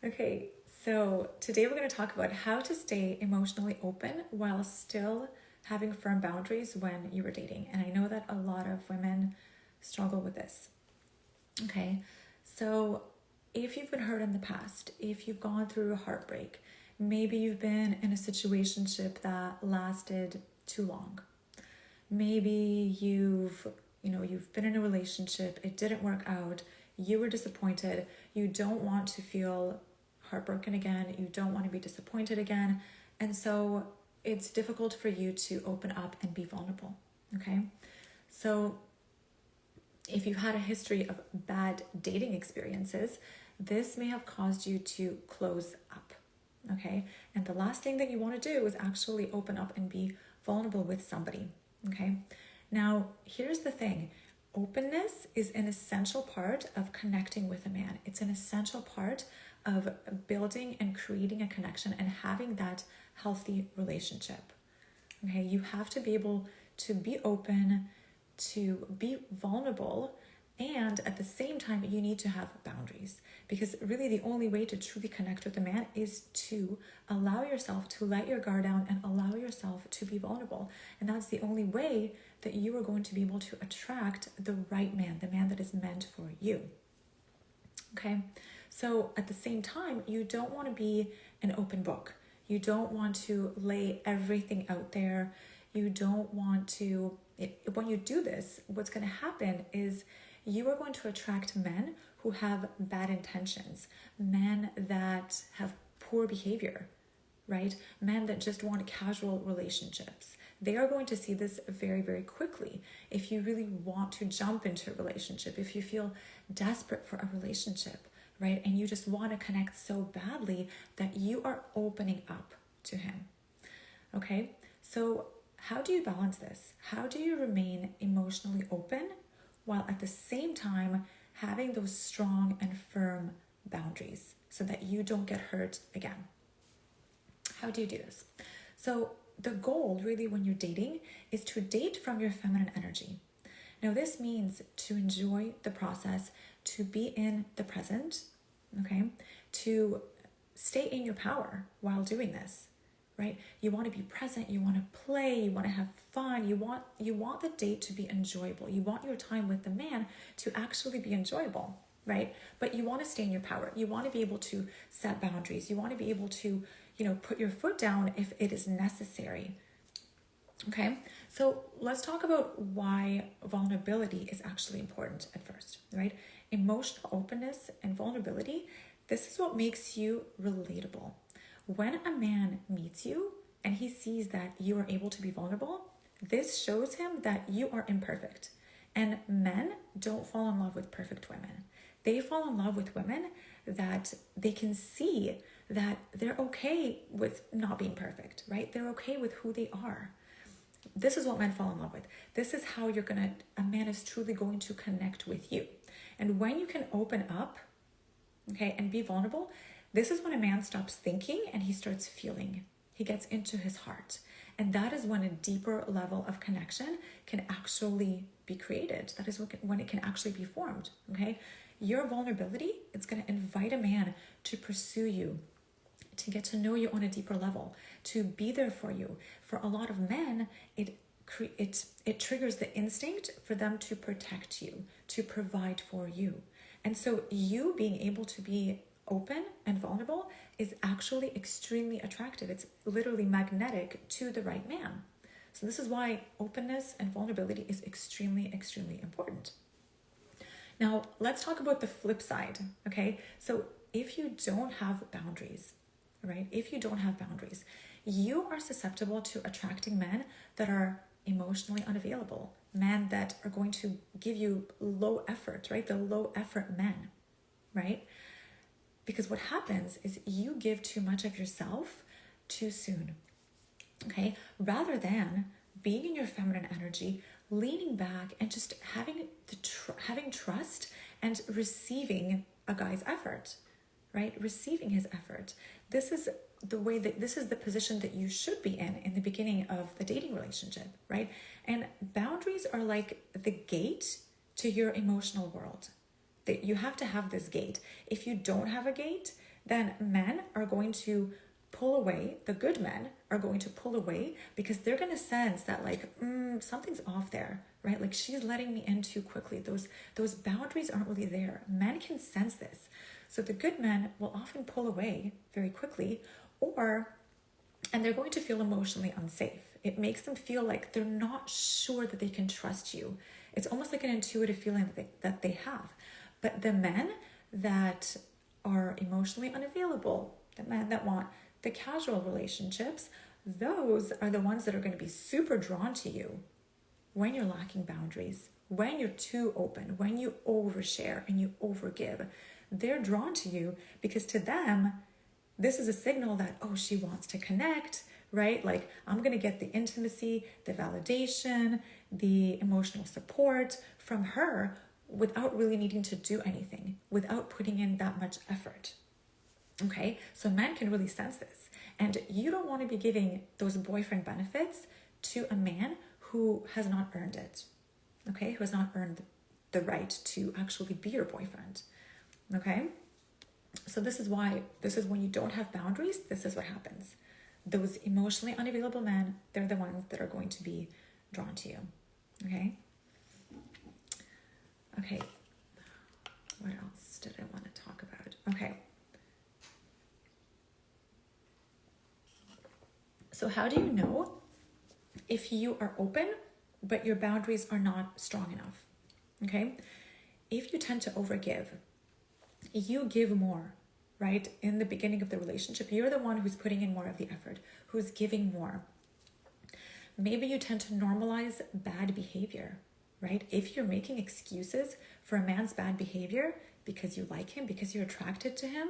Okay, so today we're going to talk about how to stay emotionally open while still having firm boundaries when you were dating. And I know that a lot of women struggle with this. Okay, so if you've been hurt in the past, if you've gone through a heartbreak, maybe you've been in a situationship that lasted too long. Maybe you've been in a relationship, it didn't work out, you were disappointed, you don't want to feel heartbroken again, you don't want to be disappointed again, and so it's difficult for you to open up and be vulnerable. Okay, so if you've had a history of bad dating experiences, this may have caused you to close up. Okay, and the last thing that you want to do is actually open up and be vulnerable with somebody. Okay, now here's the thing. Openness is an essential part of connecting with a man. It's an essential part of building and creating a connection and having that healthy relationship. Okay, you have to be able to be open, to be vulnerable, and at the same time, you need to have boundaries, because really the only way to truly connect with a man is to allow yourself to let your guard down and allow yourself to be vulnerable. And that's the only way that you are going to be able to attract the right man, the man that is meant for you. Okay, so at the same time, you don't want to be an open book. You don't want to lay everything out there. You don't want to, when you do this, what's going to happen is you are going to attract men who have bad intentions, men that have poor behavior, right? Men that just want casual relationships. They are going to see this very, very quickly. If you really want to jump into a relationship, if you feel desperate for a relationship, right? And you just want to connect so badly that you are opening up to him. Okay? So how do you balance this? How do you remain emotionally open while at the same time having those strong and firm boundaries so that you don't get hurt again? How do you do this? So the goal really when you're dating is to date from your feminine energy. Now this means to enjoy the process, to be in the present, okay? To stay in your power while doing this. Right? You want to be present, you want to play, you want to have fun, you want the date to be enjoyable. You want your time with the man to actually be enjoyable, right? But you want to stay in your power. You want to be able to set boundaries. You want to be able to, put your foot down if it is necessary. Okay? So let's talk about why vulnerability is actually important at first, right? Emotional openness and vulnerability, this is what makes you relatable. When a man meets you and he sees that you are able to be vulnerable, this shows him that you are imperfect. And men don't fall in love with perfect women. They fall in love with women that they can see that they're okay with not being perfect, right? They're okay with who they are. This is what men fall in love with. This is how a man is truly going to connect with you. And when you can open up, okay, and be vulnerable, this is when a man stops thinking and he starts feeling. He gets into his heart. And that is when a deeper level of connection can actually be created. That is when it can actually be formed, okay? Your vulnerability, it's going to invite a man to pursue you, to get to know you on a deeper level, to be there for you. For a lot of men, it triggers the instinct for them to protect you, to provide for you. And so you being able to be open and vulnerable is actually extremely attractive. It's literally magnetic to the right man. So this is why openness and vulnerability is extremely, extremely important. Now, let's talk about the flip side, okay? So if you don't have boundaries, right? If you don't have boundaries, you are susceptible to attracting men that are emotionally unavailable, men that are going to give you low effort, right? The low effort men, right? Because what happens is you give too much of yourself too soon, okay? Rather than being in your feminine energy, leaning back and just having trust and receiving a guy's effort, right? Receiving his effort. This is the position that you should be in the beginning of the dating relationship, right? And boundaries are like the gate to your emotional world. That you have to have this gate. If you don't have a gate, then men are going to pull away. The good men are going to pull away because they're going to sense that like, something's off there, right? Like she's letting me in too quickly. Those boundaries aren't really there. Men can sense this. So the good men will often pull away very quickly, and they're going to feel emotionally unsafe. It makes them feel like they're not sure that they can trust you. It's almost like an intuitive feeling that they have. But the men that are emotionally unavailable, the men that want the casual relationships, those are the ones that are going to be super drawn to you when you're lacking boundaries, when you're too open, when you overshare and you overgive. They're drawn to you because to them, this is a signal that, oh, she wants to connect, right? Like, I'm going to get the intimacy, the validation, the emotional support from her without really needing to do anything, without putting in that much effort. Okay, so men can really sense this. And you don't want to be giving those boyfriend benefits to a man who has not earned it. Okay, who has not earned the right to actually be your boyfriend. Okay, so this is when you don't have boundaries, this is what happens. Those emotionally unavailable men, they're the ones that are going to be drawn to you. Okay, what else did I want to talk about? Okay. So how do you know if you are open, but your boundaries are not strong enough? Okay. If you tend to overgive, you give more, right? In the beginning of the relationship, you're the one who's putting in more of the effort, who's giving more. Maybe you tend to normalize bad behavior, right? If you're making excuses for a man's bad behavior because you like him, because you're attracted to him,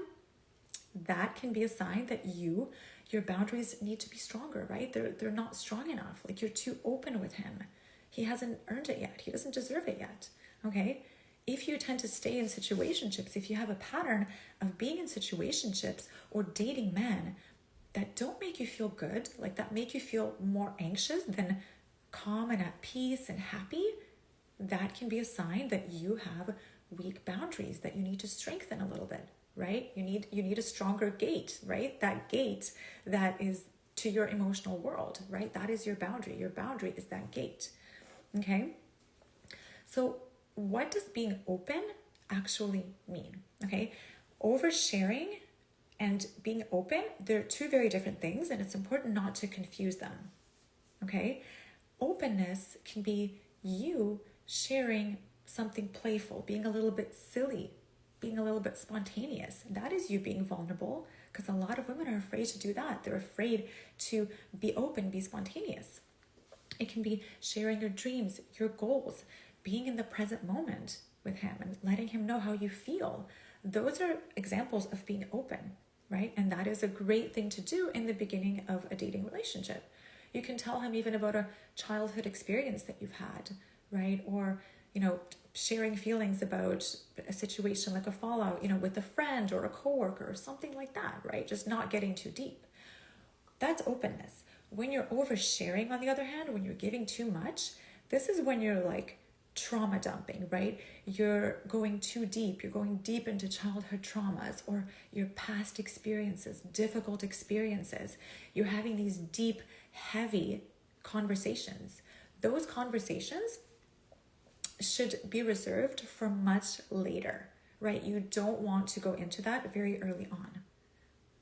that can be a sign that your boundaries need to be stronger, right? They're not strong enough. Like, you're too open with him. He hasn't earned it yet. He doesn't deserve it yet. Okay? If you tend to stay in situationships, if you have a pattern of being in situationships or dating men that don't make you feel good, like that make you feel more anxious than calm and at peace and happy, that can be a sign that you have weak boundaries that you need to strengthen a little bit, right? You need a stronger gate, right? That gate that is to your emotional world, right? That is your boundary. Your boundary is that gate. Okay? So what does being open actually mean? Okay? Oversharing and being open, they're two very different things, and it's important not to confuse them. Okay? Openness can be you sharing something playful, being a little bit silly, being a little bit spontaneous. That is you being vulnerable, because a lot of women are afraid to do that. They're afraid to be open, be spontaneous. It can be sharing your dreams, your goals, being in the present moment with him and letting him know how you feel. Those are examples of being open, right? And that is a great thing to do in the beginning of a dating relationship. You can tell him even about a childhood experience that you've had, right? Or, sharing feelings about a situation like a fallout, with a friend or a coworker or something like that, right? Just not getting too deep. That's openness. When you're oversharing, on the other hand, when you're giving too much, this is when you're like trauma dumping, right? You're going too deep. You're going deep into childhood traumas or your past experiences, difficult experiences. You're having these deep, heavy conversations. Those conversations should be reserved for much later, right? You don't want to go into that very early on.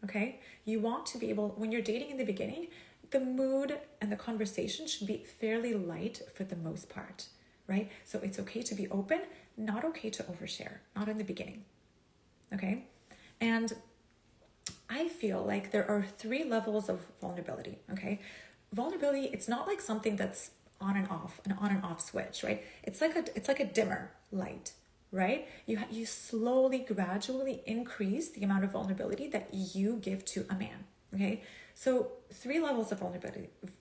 Okay? You want to be able, when you're dating in the beginning, the mood and the conversation should be fairly light for the most part, right? So it's okay to be open, not okay to overshare, not in the beginning. Okay? And I feel like there are 3 levels of vulnerability, okay? Vulnerability, it's not like something that's on and off, an on and off switch, right? It's like a dimmer light, right? You slowly, gradually increase the amount of vulnerability that you give to a man, okay? So 3 levels of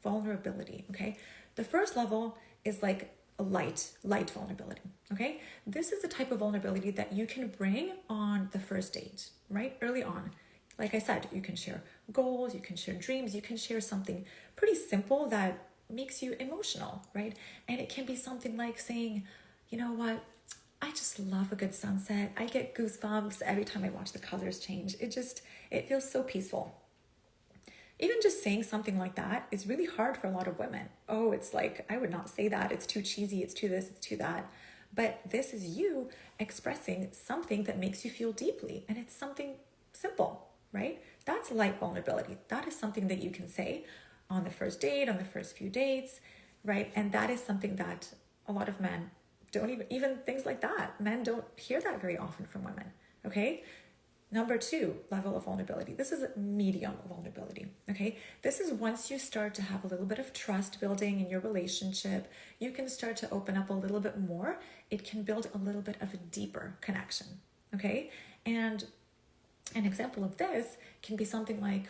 vulnerability, okay? The first level is like a light vulnerability, okay? This is the type of vulnerability that you can bring on the first date, right? Early on. Like I said, you can share goals, you can share dreams, you can share something pretty simple that makes you emotional, right? And it can be something like saying, you know what, I just love a good sunset. I get goosebumps every time I watch the colors change. It feels so peaceful. Even just saying something like that is really hard for a lot of women. Oh, it's like, I would not say that. It's too cheesy. It's too this, it's too that. But this is you expressing something that makes you feel deeply. And it's something simple, right? That's light vulnerability. That is something that you can say on the first date, on the first few dates, right? And that is something that a lot of men don't even things like that. Men don't hear that very often from women, okay? Number 2, level of vulnerability. This is medium vulnerability, okay? This is once you start to have a little bit of trust building in your relationship, you can start to open up a little bit more. It can build a little bit of a deeper connection, okay? And an example of this can be something like,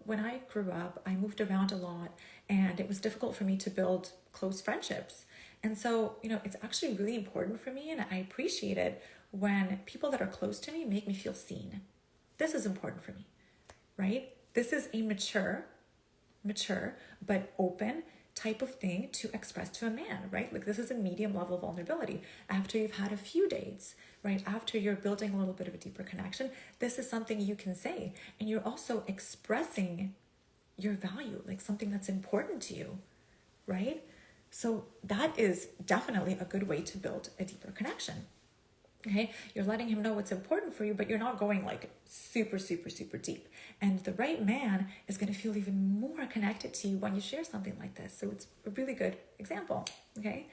when I grew up, I moved around a lot and it was difficult for me to build close friendships. And so, it's actually really important for me, and I appreciate it when people that are close to me make me feel seen. This is important for me, right? This is a mature, but open type of thing to express to a man, right? Like, this is a medium level vulnerability. After you've had a few dates, right? After you're building a little bit of a deeper connection, this is something you can say. And you're also expressing your value, like something that's important to you, right? So that is definitely a good way to build a deeper connection. Okay, you're letting him know what's important for you, but you're not going like super, super, super deep. And the right man is going to feel even more connected to you when you share something like this. So it's a really good example. Okay,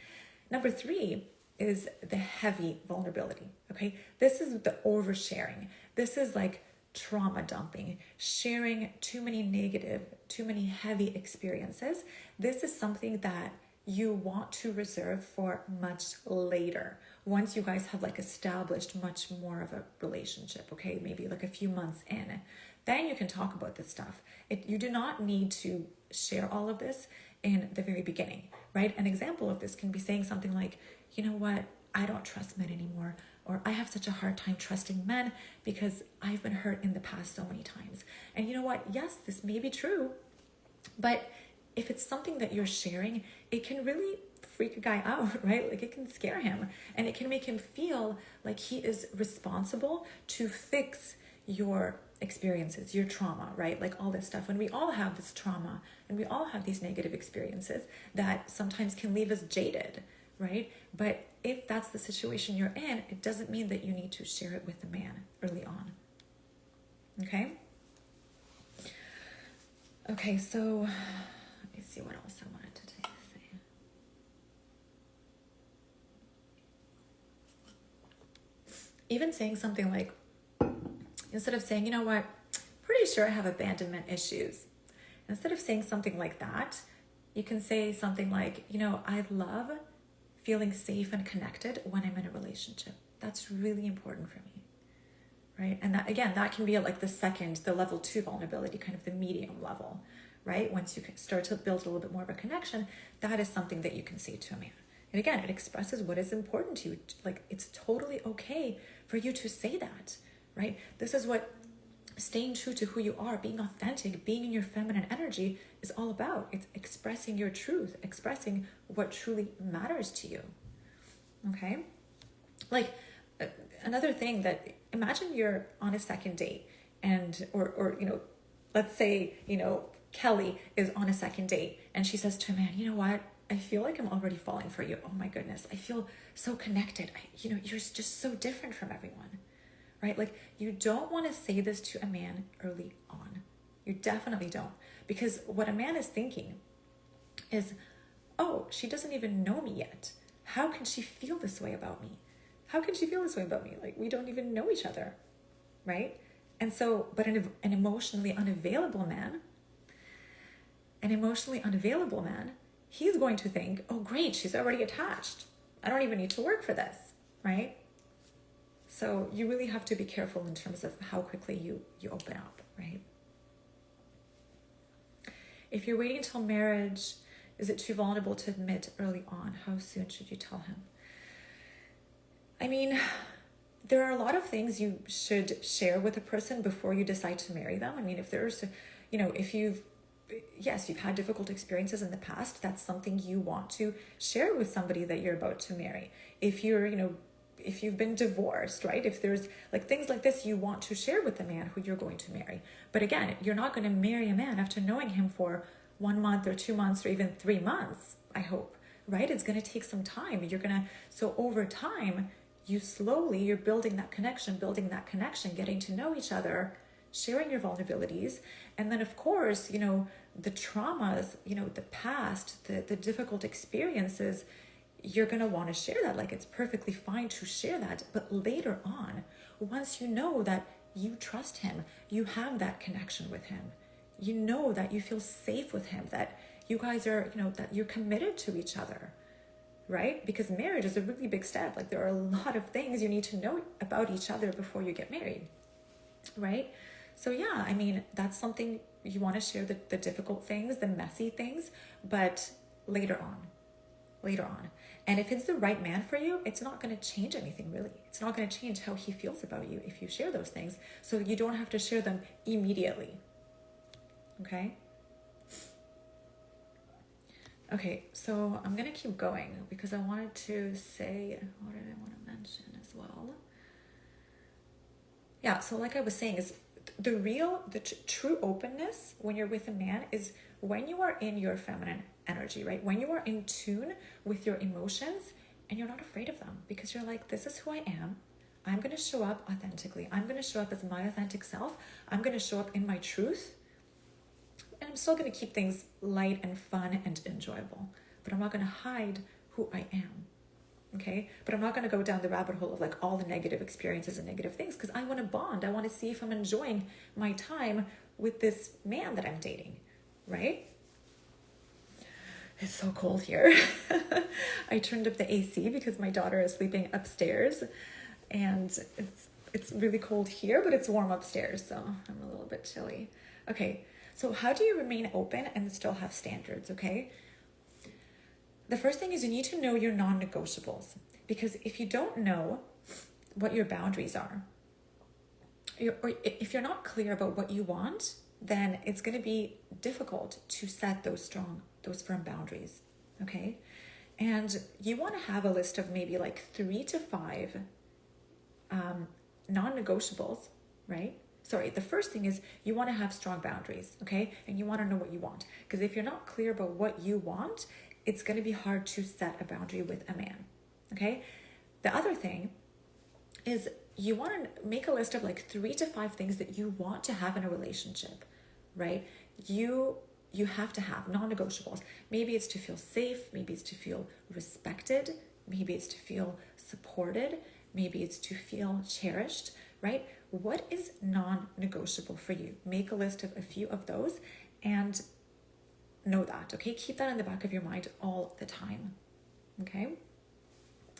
number 3 is the heavy vulnerability. Okay, this is the oversharing. This is like trauma dumping, sharing too many heavy experiences. This is something that you want to reserve for much later, once you guys have like established much more of a relationship, okay? Maybe like a few months in, then you can talk about this stuff. You do not need to share all of this in the very beginning, right? An example of this can be saying something like, you know what, I don't trust men anymore, or I have such a hard time trusting men because I've been hurt in the past so many times. And you know what, yes, this may be true, but if it's something that you're sharing, it can really freak a guy out, right? Like, it can scare him, and it can make him feel like he is responsible to fix your experiences, your trauma, right? Like all this stuff. When we all have this trauma and we all have these negative experiences that sometimes can leave us jaded, right? But if that's the situation you're in, it doesn't mean that you need to share it with the man early on. Okay? Okay, so let me see what else I wanted to say. Even saying something like, instead of saying, you know what, pretty sure I have abandonment issues. Instead of saying something like that, you can say something like, I love feeling safe and connected when I'm in a relationship. That's really important for me, right? And that, again, that can be like the level 2 vulnerability, kind of the medium level, right? Once you can start to build a little bit more of a connection, that is something that you can say to a man. And again, it expresses what is important to you. Like, it's totally okay for you to say that, right? This is what staying true to who you are, being authentic, being in your feminine energy is all about. It's expressing your truth, expressing what truly matters to you. Okay? Like, another thing that, imagine you're on a second date and, or let's say, Kelly is on a second date and she says to a man, you know what? I feel like I'm already falling for you. Oh my goodness. I feel so connected. You're just so different from everyone, right? Like, you don't want to say this to a man early on. You definitely don't. Because what a man is thinking is, oh, she doesn't even know me yet. How can she feel this way about me? How can she feel this way about me? Like, we don't even know each other, right? And so, but an emotionally unavailable man, he's going to think, oh, great, she's already attached. I don't even need to work for this, right? So you really have to be careful in terms of how quickly you open up, right? If you're waiting until marriage, is it too vulnerable to admit early on? How soon should you tell him? I mean, there are a lot of things you should share with a person before you decide to marry them. I mean, if there's, if you've had difficult experiences in the past, that's something you want to share with somebody that you're about to marry. If you're, if you've been divorced, right? If there's like things like this you want to share with the man who you're going to marry. But again, you're not going to marry a man after knowing him for 1 month or 2 months or even 3 months, I hope, right? It's going to take some time. So over time, you're building that connection, getting to know each other, sharing your vulnerabilities. And then of course, the traumas, the past, the difficult experiences, you're going to want to share that. Like, it's perfectly fine to share that. But later on, once you know that you trust him, you have that connection with him, you know that you feel safe with him, that you guys are, that you're committed to each other, right? Because marriage is a really big step. Like, there are a lot of things you need to know about each other before you get married, right? So yeah, I mean, that's something you want to share, the difficult things, the messy things, but later on. And if it's the right man for you, it's not going to change anything, really. It's not going to change how he feels about you if you share those things. So you don't have to share them immediately. Okay? Okay, so I'm going to keep going because I wanted to say, what did I want to mention as well? Yeah, so like I was saying, is the true openness when you're with a man is when you are in your feminine energy, right? When you are in tune with your emotions and you're not afraid of them, because you're like, this is who I am. I'm going to show up authentically. I'm going to show up as my authentic self. I'm going to show up in my truth. And I'm still going to keep things light and fun and enjoyable, but I'm not going to hide who I am. Okay. But I'm not going to go down the rabbit hole of like all the negative experiences and negative things, because I want to bond. I want to see if I'm enjoying my time with this man that I'm dating. Right? It's so cold here. I turned up the AC because my daughter is sleeping upstairs, and it's really cold here, but it's warm upstairs, so I'm a little bit chilly. Okay, so how do you remain open and still have standards, okay? The first thing is you need to know your non-negotiables, because if you don't know what your boundaries are, or if you're not clear about what you want, then it's going to be difficult to set those firm boundaries, okay? And you want to have a list of maybe like 3 to 5 non-negotiables, right? Sorry, the first thing is you want to have strong boundaries, okay? And you want to know what you want. Because if you're not clear about what you want, it's going to be hard to set a boundary with a man, okay? The other thing is you want to make a list of like 3 to 5 things that you want to have in a relationship, right? You have to have non-negotiables. Maybe it's to feel safe. Maybe it's to feel respected. Maybe it's to feel supported. Maybe it's to feel cherished, right? What is non-negotiable for you? Make a list of a few of those and know that, okay? Keep that in the back of your mind all the time, okay?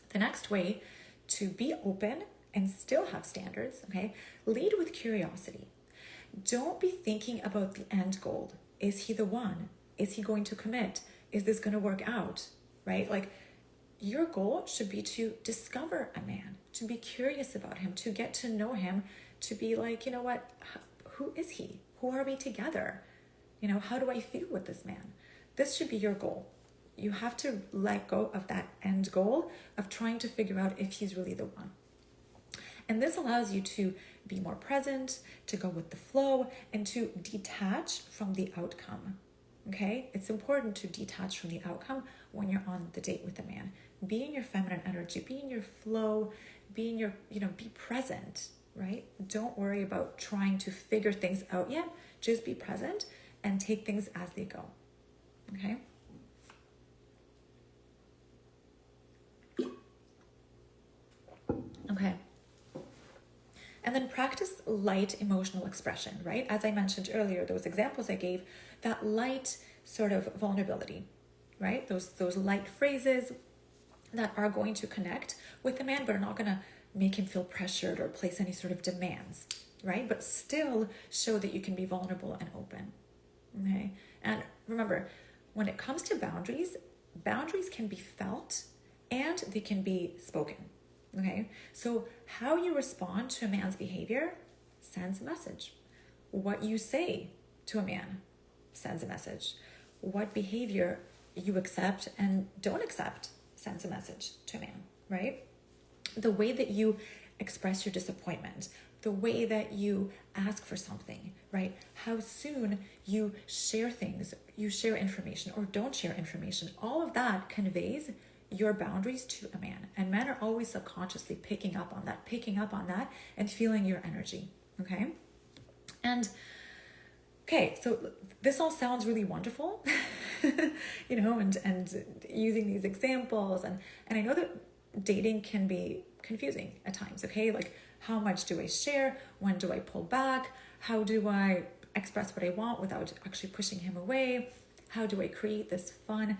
The next way to be open and still have standards, okay? Lead with curiosity. Don't be thinking about the end goal. Is he the one? Is he going to commit? Is this going to work out, right? Like, your goal should be to discover a man, to be curious about him, to get to know him, to be like, you know what, who is he? Who are we together? You know, how do I feel with this man? This should be your goal. You have to let go of that end goal of trying to figure out if he's really the one. And this allows you to be more present, to go with the flow, and to detach from the outcome. Okay? It's important to detach from the outcome when you're on the date with a man. Be in your feminine energy, be in your flow, be in your, be present, right? Don't worry about trying to figure things out yet. Just be present and take things as they go. Okay? Okay. And then practice light emotional expression, right? As I mentioned earlier, those examples I gave, that light sort of vulnerability, right? Those light phrases that are going to connect with the man, but are not going to make him feel pressured or place any sort of demands, right? But still show that you can be vulnerable and open, okay? And remember, when it comes to boundaries, boundaries can be felt and they can be spoken. Okay, so how you respond to a man's behavior sends a message. What you say to a man sends a message. What behavior you accept and don't accept sends a message to a man, right? the way that you express your disappointment, the way that you ask for something, right? How soon you share things, you share information or don't share information. All of that conveys your boundaries to a man. And men are always subconsciously picking up on that and feeling your energy, okay? And okay, so this all sounds really wonderful, you know, and using these examples. And I know that dating can be confusing at times, okay? Like, how much do I share? When do I pull back? How do I express what I want without actually pushing him away? How do I create this fun,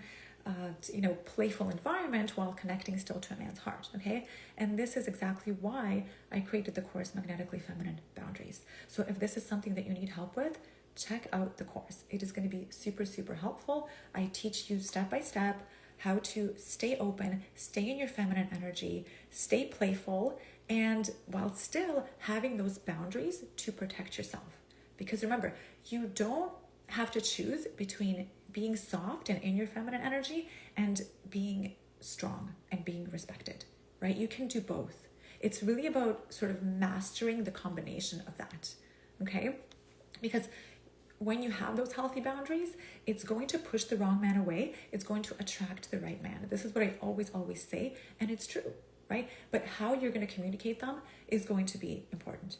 playful environment while connecting still to a man's heart, okay? And this is exactly why I created the course Magnetically Feminine Boundaries. So if this is something that you need help with, check out the course. It is going to be super, super helpful. I teach you step by step how to stay open, stay in your feminine energy, stay playful, and while still having those boundaries to protect yourself. Because remember, you don't have to choose between being soft and in your feminine energy and being strong and being respected, right? You can do both. It's really about sort of mastering the combination of that, okay? Because when you have those healthy boundaries, it's going to push the wrong man away. It's going to attract the right man. This is what I always say, and it's true, right? But how you're going to communicate them is going to be important,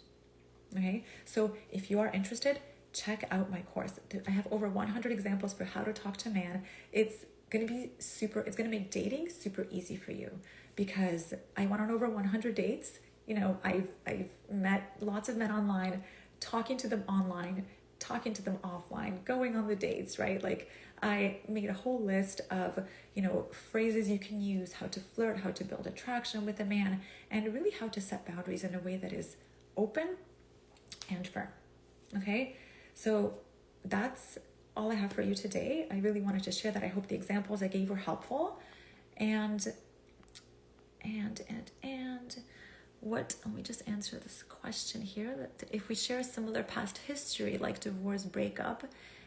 okay? So if you are interested, check out my course. I have over 100 examples for how to talk to a man. It's going to make dating super easy for you, because I went on over 100 dates. You know, I've met lots of men online, talking to them online, talking to them offline, going on the dates, right? Like, I made a whole list of, phrases you can use, how to flirt, how to build attraction with a man, and really how to set boundaries in a way that is open and firm, okay? So that's all I have for you today. I really wanted to share that. I hope the examples I gave were helpful. And let me just answer this question here. That if we share a similar past history, like divorce, breakup,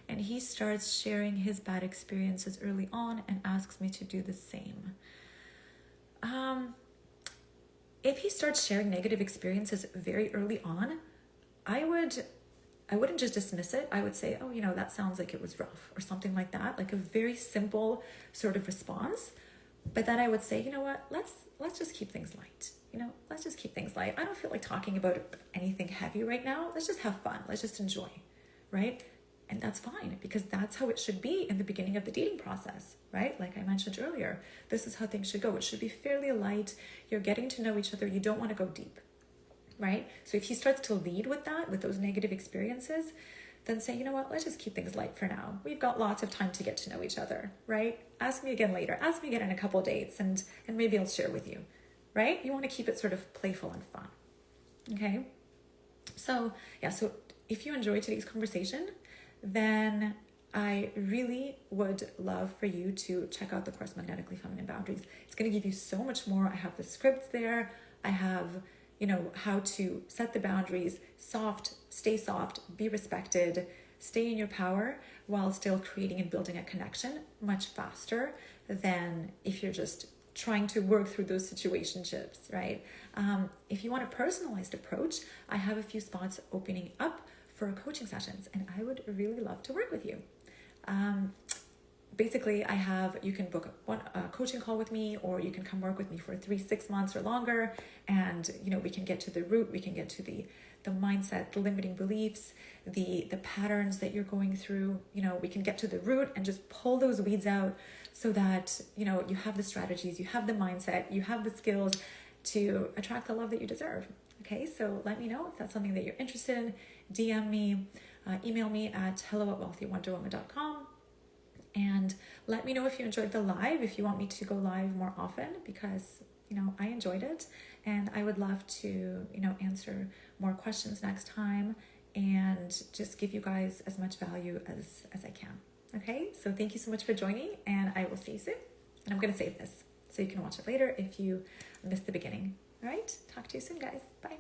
and he starts sharing his bad experiences early on and asks me to do the same. If he starts sharing negative experiences very early on, I wouldn't just dismiss it. I would say, oh, that sounds like it was rough or something like that, like a very simple sort of response. But then I would say, you know what, let's just keep things light. Let's just keep things light. I don't feel like talking about anything heavy right now. Let's just have fun. Let's just enjoy, right? And that's fine, because that's how it should be in the beginning of the dating process, right? Like I mentioned earlier, this is how things should go. It should be fairly light. You're getting to know each other. You don't want to go deep, right? So if he starts to lead with that, with those negative experiences, then say, you know what, let's just keep things light for now. We've got lots of time to get to know each other, right? Ask me again later. Ask me again in a couple dates, and maybe I'll share with you, right? You want to keep it sort of playful and fun, okay? So if you enjoyed today's conversation, then I really would love for you to check out the course Magnetically Feminine Boundaries. It's going to give you so much more. I have the scripts there. I have how to set the boundaries, soft, be respected, stay in your power while still creating and building a connection much faster than if you're just trying to work through those situationships, right? If you want a personalized approach, I have a few spots opening up for coaching sessions, and I would really love to work with you. Basically, you can book a coaching call with me, or you can come work with me for 3-6 months or longer. And, we can get to the root, we can get to the mindset, the limiting beliefs, the patterns that you're going through. We can get to the root and just pull those weeds out so that, you have the strategies, you have the mindset, you have the skills to attract the love that you deserve. Okay, so let me know if that's something that you're interested in. DM me, email me at hello@wealthywonderwoman.com. And let me know if you enjoyed the live, if you want me to go live more often, because, I enjoyed it, and I would love to, answer more questions next time and just give you guys as much value as I can. Okay, so thank you so much for joining, and I will see you soon. And I'm going to save this so you can watch it later if you missed the beginning. All right, talk to you soon, guys. Bye.